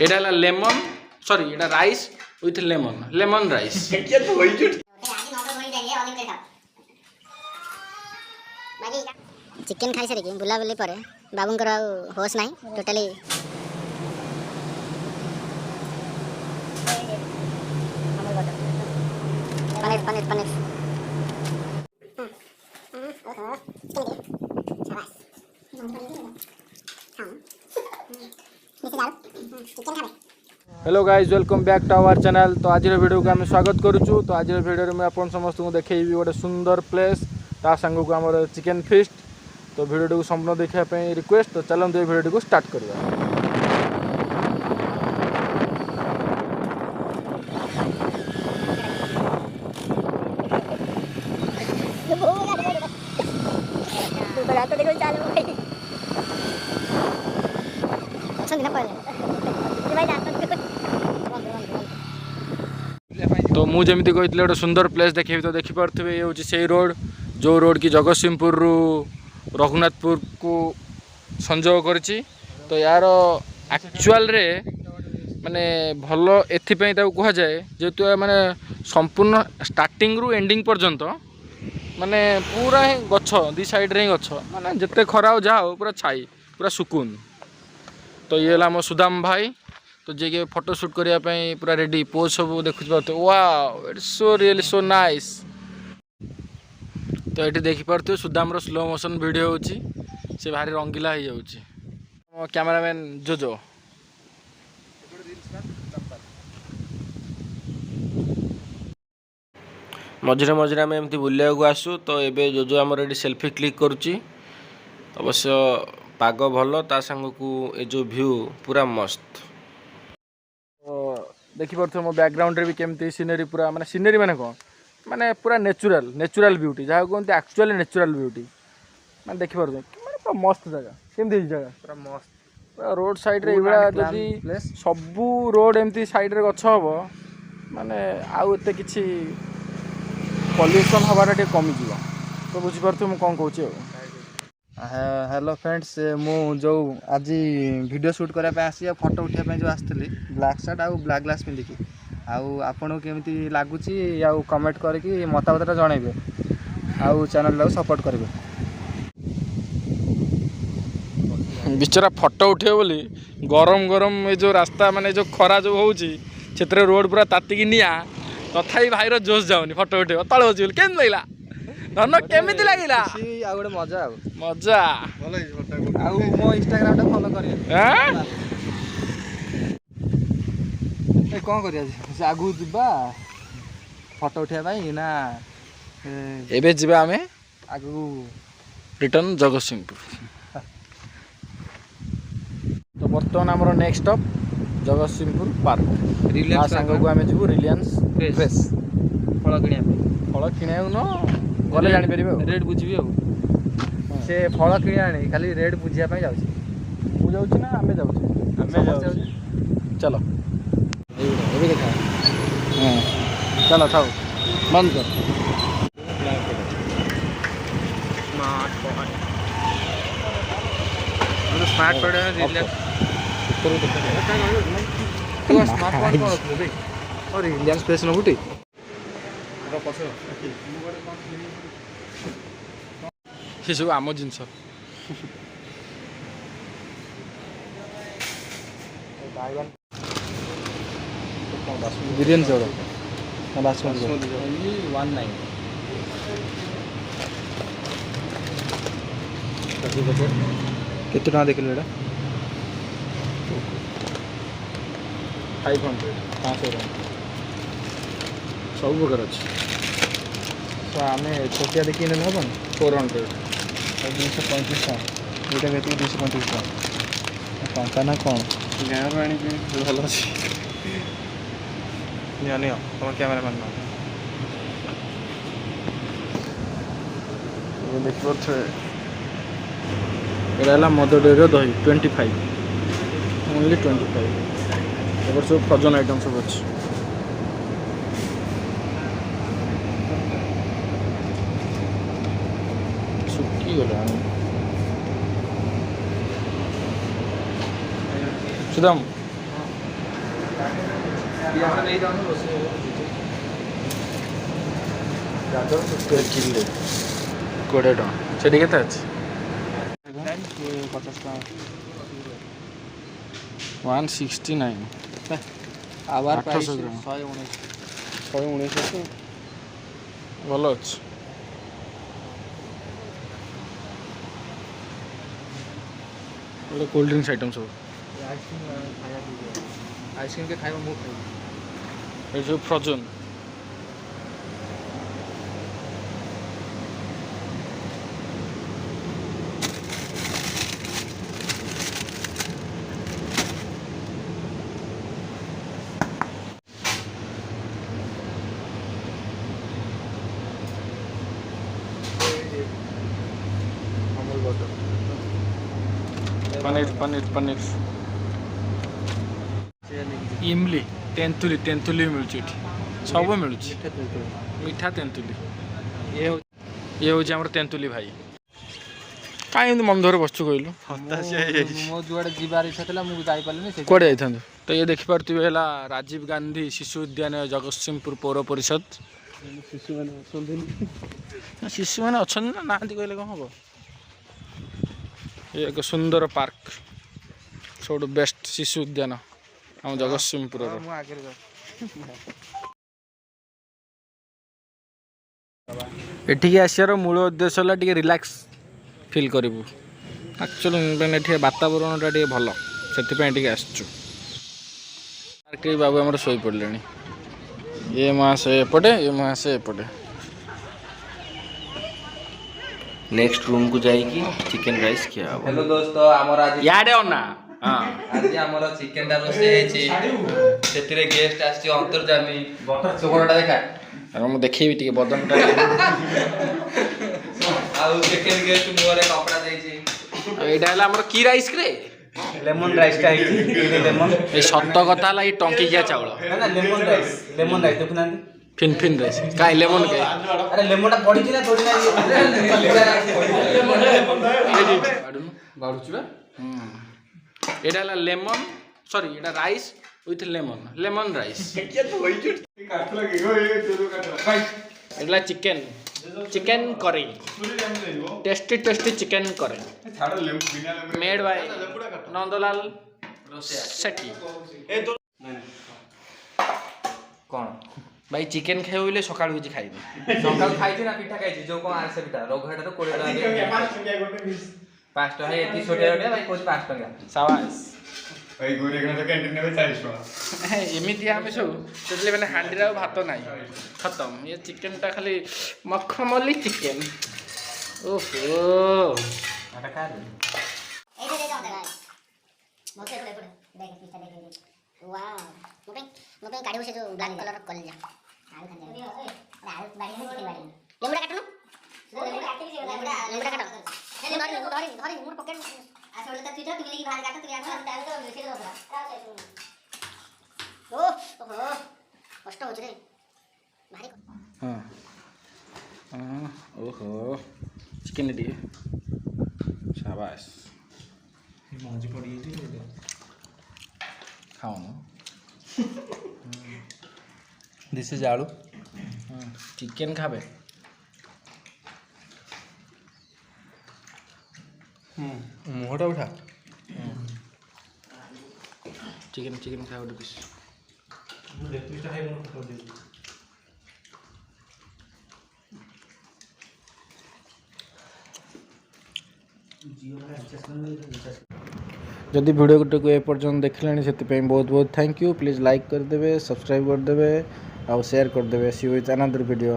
एटा है lemon sorry एटा rice with lemon rice. Chicken खाई सारी बुलाबुली पर बाबूंकर होश ना totally paneer paneer paneer hello guys welcome back to our channel. तो आज वीडियो को आम स्वागत करुचु। तो आज वीडियो में आप समस्त को देखी गोटे सुंदर प्लेस ता सांग को आम चिकेन फिस्ट। तो वीडियो को संपूर्ण देखापी रिक्वेस्ट। तो चलते ये वीडियो को स्टार्ट करवा। तो मुझे कही गोटे सुंदर प्लेस देखे तो देखिपे ये हूँ से रोड जो रोड की जगतसिंहपुर रु रघुनाथपुर को संजोग करी। तो यार एक्चुअल रे माने भल एथिपाई कह जाए जेहेतु माने संपूर्ण स्टार्टिंग रु एंडिंग पर्यंत माने पूरा ही गछ दी साइड रे गछ माने जिते खरा जाओ पूरा छाई पूरा सुकून। तो ये है मो सुदाम भाई तो जे फोटो शूट करने पूरा रेडी पोज सब देखुच wow it's so really so nice. तो ये देखिपे सुदाम स्लो मोशन वीडियो होची से भारी रंगीला हो जाउची। मो कैमरामैन जोजो मझे मझे आम एमती बुलिया को आसू। तो ये जोजो आमर ये सेल्फी क्लिक करुच्ची। अवश्य पाग भल ता सांग को ये जो व्यू पूरा मस्त। तो देखिपे मो बैकग्राउंड रे भी केमती सीनरी पूरा माने सीनरी माने कौन माने पूरा नेचुरल ब्यूटी जहाँ कहते एक्चुअली नेचुरल ब्यूटी माने देखिपे माने पूरा मस्त जगह केमती जगह पूरा मस्त पूरा रोड साइड रे इबा जदी सबू रोड एमती साइड रे गछ हबो माने आउ एते किछि पॉल्यूशन हबार टे कमी जीव। तो बुझी पारथु मु कोन कहूची। हेलो फ्रेंड्स मु जो आज वीडियो शूट करने आसी फोटो उठाई जो आसती ब्लैक शर्ट आउ ब्लैक ग्लास पिंधिकी आपको केमती लगुच कमेंट करके मतामत जनइबे आउ चैनल सपोर्ट करेंगे। बिचरा फोटो उठे बोली गरम गरम ये जो रास्ता माने जो खरा जो होउची क्षेत्र रोड पूरा तातिकी निया तथापि भाईर जोश जाऊनी फोटो उठे तले बची बोली केमती लगला धन केमिति लागिला आ गोटे मजा मजा आउ मो इंस्टाग्राम टा फॉलो करिए ए कोन करिया से आगु दिबा फोटो उठाइबा ना एबे जिबा हमें आगु रिटर्न जगतसिंहपुर। तो बर्तमान आमर next stop Jagatsinghpur park Reliance सांग को आमे जिबु रिलायंस फ्रेश फल किणा न गले जानी परिबे रेट बुझिबे से फल किणी आनी खाली रेट बुझिया पई जाउछी मु जाउछी ना आमे जाउछी चलो ये देखा हां चलो थाओ बंद कर स्मार्ट पॉइंट है रिलायंस तो स्मार्ट पॉइंट कौन रखले बे और रिलायंस प्लेस न गुटी ये सब आम जिनस बिरियानी जोड़ बासमती 19 केते टका देखले एटा 500 500 सब प्रकार अच्छी। तो आम छोटिया देखिए ना हम 400 235 टका ये 235 टका टंका ना कौन गाँव आनी भल अच्छी नियो तुम कैमरामैन देखिए यहाँ मदर डेयर दही 25 ओनली 25 सब फ्रोजन आइटम सब अच्छी। सुखी गला सुदाम नहीं जाऊँ रोषेई କିଲେ 20 ଟଙ୍କା ସେଠି କେତେ ଅଛି 50 ଟଙ୍କା 169 ଆୱାର 800 ଗ୍ରାମ। 119 ଭଲ ଅଛି ଗୋଟେ କୋଲ୍ଡ ଡ୍ରିଙ୍କସ୍ ଆଇଟମ୍ ସବୁ आइसक्रीम के खाइबा मु खाइबा ଏ ସବୁ ଫ୍ରୋଜନ୍ अमूल बटर ପନିର ଇମଲି ତେନ୍ତୁଲି ମିଳୁଛି ଏଠି ସବୁ ମିଳୁଛି ମିଠା ତେନ୍ତୁଲି ଇଏ ହେଉଛି ଆମର ତେନ୍ତୁଲି ଭାଇ କାହିଁ ଏମିତି ମନ ଧରେ ବସୁଛୁ କହିଲୁ मो जुआड़े जीवार इच्छा था मुझे जापारे କୁଆଡ଼େ ଯାଇଥାନ୍ତୁ ତ ଇଏ ଦେଖିପାରୁଥିବେ ହେଲା ରାଜୀବ ଗାନ୍ଧୀ ଶିଶୁ ଉଦ୍ୟାନ ଜଗତସିଂହପୁର ପୌର ପରିଷଦ शिशु मैंने ଶିଶୁମାନେ ଅଛନ୍ତି ନା ନାହାନ୍ତି କହିଲେ କ'ଣ ହେବ ଇଏ ଏକ ସୁନ୍ଦର ପାର୍କ ସବୁଠୁ ବେଷ୍ଟ ଶିଶୁ ଉଦ୍ୟାନ ଆମ ଜଗତସିଂହପୁରର आगे ଏଠିକି ଆସିବାର ମୂଳ ଉଦ୍ଦେଶ୍ୟ ହେଲା ଟିକେ ରିଲାକ୍ସ ଫିଲ୍ କରିବୁ ଆକ୍ଚୁଆଲି ମାନେ ଏଠି ବାତାବରଣଟା ଟିକେ ଭଲ ସେଥିପାଇଁ ଟିକେ ଆସିଛୁ ପାର୍କରେ ବାବୁ ଆମର ଶୋଇପଡ଼ିଲେଣି ଏ ମାସ ଏପଟେ ଏ ମାସ ଏପଟେ नेक्स्ट रूम को जाएगी चिकन राइस किया हब हेलो दोस्तों आमर आज याडे अन्ना हाँ आज आमर चिकन टा रोसे हेची सेतिरे गेस्ट आसी अंतर्जामी चोकड़टा देखा ଆଉ ମୁଁ ଦେଖେଇବି ଟିକେ ବଦନଟା आउ सेकंड गेस्ट मुहरे कपड़ा देछि ଆଉ ଏଇଟା ହେଲା ଆମର କି ରାଇସ୍ ରେ लेमन राइस टा हेची लेमन ଏଇ ସତ କଥା ହେଲା ଏଇ ଟଙ୍କିକିଆ ଚାଉଳ ना लेमन राइस देखुना ଫିନ୍ ଫିନ୍ ରାଇସ୍ କାଇଁ ଲେମନ୍ କାଇଁ अरे लेमन टा पड़ी ना थोड़ी ना ବାଢୁଛୁ ବା ଏଇଟା ହେଲା ଲେମନ୍ ସରି ଏଇଟା ରାଇସ୍ ୱିଥ୍ ଲେମନ୍ ରାଇସ୍ ଏଇଟା ଚିକେନ୍ କରେଇ टेस्टी चिकेन करे मेड बाय नंदलाल सेठी कौन भाई चिकेन खाइबो बोले सकाळ होजी खाइबो सकाल खाइछि ना पिठा खाइछि जो कोन आसे पिठा रघुहाटा तो 20 टका 5 टका एती छोटे छोटे भाई कोच 5 टका साबास भाई गोरे के तो कैंटीन में 40 टका एमिति आमे सब सेतले माने हांडीरा भात नाही खत्म ये चिकेन टा खाली मखमली चिकेन ओहो आटा खा ले এই যে দেখো মোকে এপড়ে এপড়ে দেখ পিঠা দেখে ওয়াও মোপে গাড়ি বসে যে ব্ল্যাক কলর কলজা আলু খান যাবে আলু বাড়ি না চিকেন বাড়ি লেমুড়া কাটো লেমুড়া কাটো ধরি মোর পকেট আসলে তা তুই তো তুমি লাগি বাহার কাটো তুই এখন তাই তো বেশি দোরা ওহো কষ্ট হচ্ছে রে ভারী हां हां ओहो चिकेन दिए शाबाश मौजी पड़ी थी खाओ ना दिस इज आलू चिकेन खाबे मुहटा उठा चिकेन खाओ पिस जदि वीडियो को एपर्यंत देखले से बहुत बहुत थैंक यू प्लीज लाइक करदे सब्सक्राइब करदे और शेयर करदे सी विथ अनदर वीडियो।